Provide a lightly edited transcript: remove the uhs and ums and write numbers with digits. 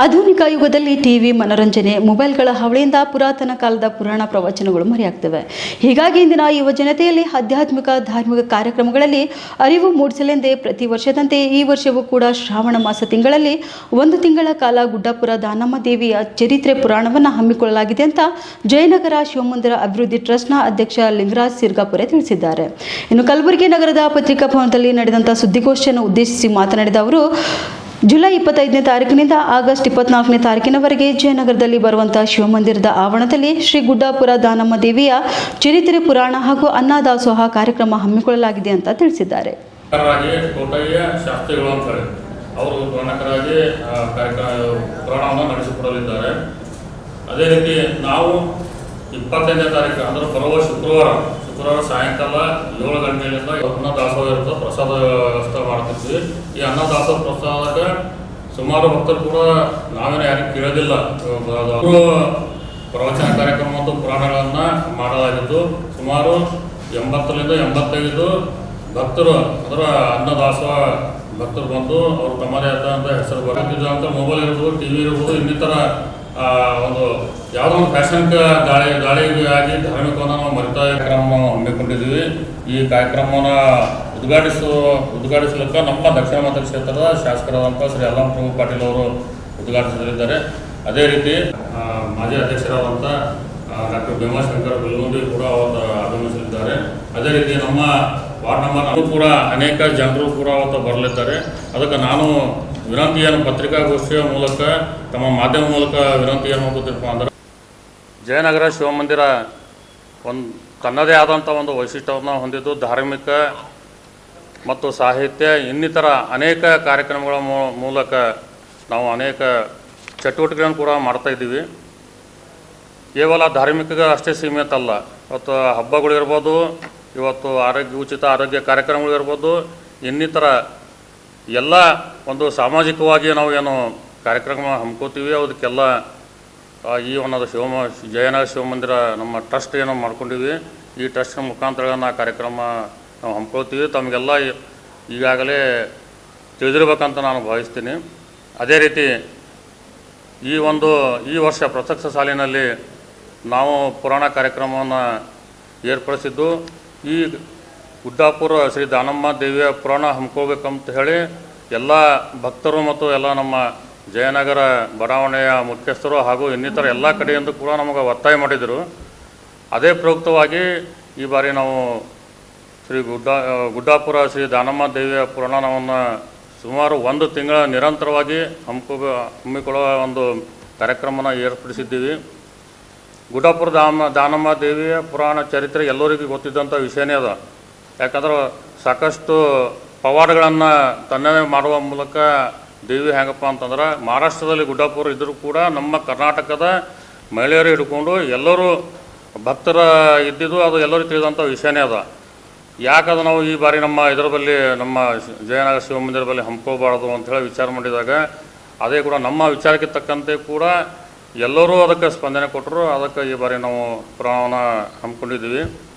ಆಧುನಿಕ ಯುಗದಲ್ಲಿ ಟಿವಿ ಮನರಂಜನೆ ಮೊಬೈಲ್ಗಳ ಹಾವಳಿಯಿಂದ ಪುರಾತನ ಕಾಲದ ಪುರಾಣ ಪ್ರವಚನಗಳು ಮರೆಯಾಗ್ತವೆ. ಹೀಗಾಗಿ ಇಂದಿನ ಯುವ ಜನತೆಯಲ್ಲಿ ಆಧ್ಯಾತ್ಮಿಕ ಧಾರ್ಮಿಕ ಕಾರ್ಯಕ್ರಮಗಳಲ್ಲಿ ಅರಿವು ಮೂಡಿಸಲೆಂದೇ ಪ್ರತಿ ವರ್ಷದಂತೆ ಈ ವರ್ಷವೂ ಕೂಡ ಶ್ರಾವಣ ಮಾಸ ತಿಂಗಳಲ್ಲಿ 1 ತಿಂಗಳ ಕಾಲ ಗುಡ್ಡಾಪುರ ದಾನಮ್ಮ ದೇವಿಯ ಚರಿತ್ರೆ ಪುರಾಣವನ್ನು ಹಮ್ಮಿಕೊಳ್ಳಲಾಗಿದೆ ಅಂತ ಜಯನಗರ ಶಿವಮಂದಿರ ಅಭಿವೃದ್ಧಿ ಟ್ರಸ್ಟ್ನ ಅಧ್ಯಕ್ಷ ಲಿಂಗರಾಜ್ ಸಿರ್ಗಾಪುರೆ ತಿಳಿಸಿದ್ದಾರೆ. ಇನ್ನು ಕಲಬುರಗಿ ನಗರದ ಪತ್ರಿಕಾ ಭವನದಲ್ಲಿ ನಡೆದಂಥ ಸುದ್ದಿಗೋಷ್ಠಿಯನ್ನು ಉದ್ದೇಶಿಸಿ ಮಾತನಾಡಿದ ಅವರು, ಜುಲೈ 25ನೇ ತಾರೀಕಿನಿಂದ ಆಗಸ್ಟ್ 24ನೇ ತಾರೀಕಿನವರೆಗೆ ಜಯನಗರದಲ್ಲಿ ಬರುವಂತಹ ಶಿವಮಂದಿರದ ಆವರಣದಲ್ಲಿ ಶ್ರೀ ಗುಡ್ಡಾಪುರ ದಾನಮ್ಮ ದೇವಿಯ ಚರಿತ್ರೆ ಪುರಾಣ ಹಾಗೂ ಅನ್ನದಾಸೋಹ ಕಾರ್ಯಕ್ರಮ ಹಮ್ಮಿಕೊಳ್ಳಲಾಗಿದೆ ಅಂತ ತಿಳಿಸಿದ್ದಾರೆ. ಶಾಸ್ತ್ರಿಗಳು ಅಂತ ಹೇಳಿ ಅವರು ಪುರಾಣಕರಾಗಿ ಪುರಾಣವನ್ನು ನಡೆಸಿಕೊಡಲಿದ್ದಾರೆ. ಅದೇ ರೀತಿ ನಾವು 25ನೇ ತಾರೀಕು ಅಂದರೆ ಬರುವ ಶುಕ್ರವಾರ ಸಾಯಂಕಾಲ 7 ಗಂಟೆಯಿಂದ ಅನ್ನದಾಸೋಹ ಇರುತ್ತೆ, ಪ್ರಸಾದ ವ್ಯವಸ್ಥೆ ಮಾಡ್ತಿದ್ವಿ. ಈ ಅನ್ನದಾಸೋಹ ಪ್ರಸಾದಕ್ಕೆ ಸುಮಾರು ಭಕ್ತರು ಕೂಡ ನಾವೇನು ಯಾರಿಗೆ ಕೇಳೋದಿಲ್ಲ. ಪ್ರವಚನ ಕಾರ್ಯಕ್ರಮ ಮತ್ತು ಪುರಾಣಗಳನ್ನು ಮಾಡಲಾಗಿದ್ದು ಸುಮಾರು 80ರಿಂದ 85 ಭಕ್ತರು ಅದರ ಅನ್ನದಾಸೋಹ ಭಕ್ತರು ಬಂದು ಅವರು ತಮ್ಮದೇ ಆದಂಥ ಹೆಸರು ಬರುತ್ತಿದ್ದಂಥ ಮೊಬೈಲ್ ಇರ್ಬೋದು, ಟಿ ವಿ ಇರ್ಬೋದು, ಇನ್ನಿತರ ಒಂದು ಯಾವುದೋ ಒಂದು ಫ್ಯಾಷನ್ ಗಾಳಿಗಾಗಿ ಧಾರ್ಮಿಕವನ್ನು ನಾವು ಮರಿತಾ ಕಾರ್ಯಕ್ರಮವನ್ನು ಹಮ್ಮಿಕೊಂಡಿದ್ದೀವಿ. ಈ ಕಾರ್ಯಕ್ರಮವನ್ನು ಉದ್ಘಾಟಿಸಲಿಕ್ಕೆ ನಮ್ಮ ದಕ್ಷಿಣ ಮತಕ್ಷೇತ್ರದ ಶಾಸಕರಾದಂಥ ಶ್ರೀ ಅಲ್ಲಂ ಪ್ರಭು ಪಾಟೀಲ್ ಅವರು ಉದ್ಘಾಟಿಸಲಿದ್ದಾರೆ. ಅದೇ ರೀತಿ ಮಾಜಿ ಅಧ್ಯಕ್ಷರಾದಂಥ ಡಾಕ್ಟರ್ ಭೀಮಾಶಂಕರ್ ಬೆಲ್ಗುಂದಿ ಕೂಡ ಅವತ್ತು ಆಗಮಿಸಲಿದ್ದಾರೆ. ಅದೇ ರೀತಿ ನಮ್ಮ ವಾರ್ಡ್ ನಂಬರ್ ಕೂಡ ಅನೇಕ ಜನರು ಕೂಡ ಅವತ್ತು ಬರಲಿದ್ದಾರೆ. ಅದಕ್ಕೆ ನಾನು ವಿನಂತಿಯನ್ನು ಪತ್ರಿಕಾಗೋಷ್ಠಿಯ ಮೂಲಕ ತಮ್ಮ ಮಾಧ್ಯಮ ಮೂಲಕ ವಿನಂತಿಯನ್ನು ಹೋಗುತ್ತಿರಪ್ಪ ಅಂದ್ರೆ, ಜಯನಗರ ಶಿವಮಂದಿರ ತನ್ನದೇ ಆದಂಥ ಒಂದು ವೈಶಿಷ್ಟ್ಯವನ್ನು ಹೊಂದಿದ್ದು ಧಾರ್ಮಿಕ ಮತ್ತು ಸಾಹಿತ್ಯ ಇನ್ನಿತರ ಅನೇಕ ಕಾರ್ಯಕ್ರಮಗಳ ಮೂಲಕ ನಾವು ಅನೇಕ ಚಟುವಟಿಕೆಗಳನ್ನು ಕೂಡ ಮಾಡ್ತಾಯಿದ್ದೀವಿ. ಕೇವಲ ಧಾರ್ಮಿಕ ಅಷ್ಟೇ ಸೀಮಿತ ಅಲ್ಲ, ಇವತ್ತು ಹಬ್ಬಗಳಿರ್ಬೋದು, ಇವತ್ತು ಉಚಿತ ಆರೋಗ್ಯ ಕಾರ್ಯಕ್ರಮಗಳಿರ್ಬೋದು, ಇನ್ನಿತರ ಎಲ್ಲ ಒಂದು ಸಾಮಾಜಿಕವಾಗಿ ನಾವು ಏನು ಕಾರ್ಯಕ್ರಮ ಹಮ್ಕೋತೀವಿ ಅದಕ್ಕೆಲ್ಲ ಈ ಒಂದು ಜಯನಗರ ಶಿವಮಂದಿರ ನಮ್ಮ ಟ್ರಸ್ಟ್ ಏನೋ ಮಾಡ್ಕೊಂಡಿವಿ. ಈ ಟ್ರಸ್ಟ್ನ ಮುಖಾಂತರ ಕಾರ್ಯಕ್ರಮ ನಾವು ಹಮ್ಕೊಳ್ತೀವಿ. ತಮಗೆಲ್ಲ ಈಗಾಗಲೇ ತಿಳಿದಿರ್ಬೇಕಂತ ನಾನು ಭಾವಿಸ್ತೀನಿ. ಅದೇ ರೀತಿ ಈ ವರ್ಷ ಪ್ರಸಕ್ತ ಸಾಲಿನಲ್ಲಿ ನಾವು ಪುರಾಣ ಕಾರ್ಯಕ್ರಮವನ್ನು ಏರ್ಪಡಿಸಿದ್ದು ಈ ಗುಡ್ಡಾಪುರ ಶ್ರೀ ದಾನಮ್ಮ ದೇವಿಯ ಪುರಾಣ ಹಮ್ಕೋಬೇಕಂತ ಹೇಳಿ ಎಲ್ಲ ಭಕ್ತರು ಮತ್ತು ಎಲ್ಲ ನಮ್ಮ ಜಯನಗರ ಬಡಾವಣೆಯ ಮುಖ್ಯಸ್ಥರು ಹಾಗೂ ಇನ್ನಿತರ ಎಲ್ಲ ಕಡೆಯಿಂದ ಕೂಡ ನಮಗೆ ಒತ್ತಾಯ ಮಾಡಿದರು. ಅದೇ ಪ್ರಯುಕ್ತವಾಗಿ ಈ ಬಾರಿ ನಾವು ಗುಡ್ಡಾಪುರ ಶ್ರೀ ದಾನಮ್ಮ ದೇವಿಯ ಪುರಾಣವನ್ನು ಸುಮಾರು 1 ತಿಂಗಳ ನಿರಂತರವಾಗಿ ಹಮ್ಮಿಕೊಳ್ಳುವ ಒಂದು ಕಾರ್ಯಕ್ರಮನ ಏರ್ಪಡಿಸಿದ್ದೀವಿ. ಗುಡ್ಡಾಪುರ ದಾನಮ್ಮ ದೇವಿಯ ಪುರಾಣ ಚರಿತ್ರೆ ಎಲ್ಲರಿಗೂ ಗೊತ್ತಿದ್ದಂಥ ವಿಷಯನೇ ಅದ. ಯಾಕಂದ್ರೆ ಸಾಕಷ್ಟು ಪವಾಡಗಳನ್ನು ತನ್ನದೇ ಮಾಡುವ ಮೂಲಕ ದೇವಿ ಹೆಂಗಪ್ಪ ಅಂತಂದ್ರೆ ಮಹಾರಾಷ್ಟ್ರದಲ್ಲಿ ಗುಡ್ಡಾಪುರ ಇದ್ದರೂ ಕೂಡ ನಮ್ಮ ಕರ್ನಾಟಕದ ಮಹಿಳೆಯರು ಹಿಡ್ಕೊಂಡು ಎಲ್ಲರೂ ಭಕ್ತರ ಇದ್ದಿದ್ದು ಅದು ಎಲ್ಲರೂ ತಿಳಿದಂಥ ವಿಷಯನೇ ಅದ. ಯಾಕಂದ್ರೆ ನಾವು ಈ ಬಾರಿ ನಮ್ಮ ನಮ್ಮ ಜಯನಗರ ಶಿವಮಂದಿರ ಬಳಿ ಹಮ್ಕೋಬಾರ್ದು ಅಂಥೇಳಿ ವಿಚಾರ ಮಾಡಿದಾಗ ಅದೇ ಕೂಡ ನಮ್ಮ ವಿಚಾರಕ್ಕೆ ತಕ್ಕಂತೆ ಕೂಡ ಎಲ್ಲರೂ ಅದಕ್ಕೆ ಸ್ಪಂದನೆ ಕೊಟ್ಟರು. ಅದಕ್ಕೆ ಈ ಬಾರಿ ನಾವು ಪುರಾಣವನ್ನು ಹಮ್ಮಿಕೊಂಡಿದ್ದೀವಿ.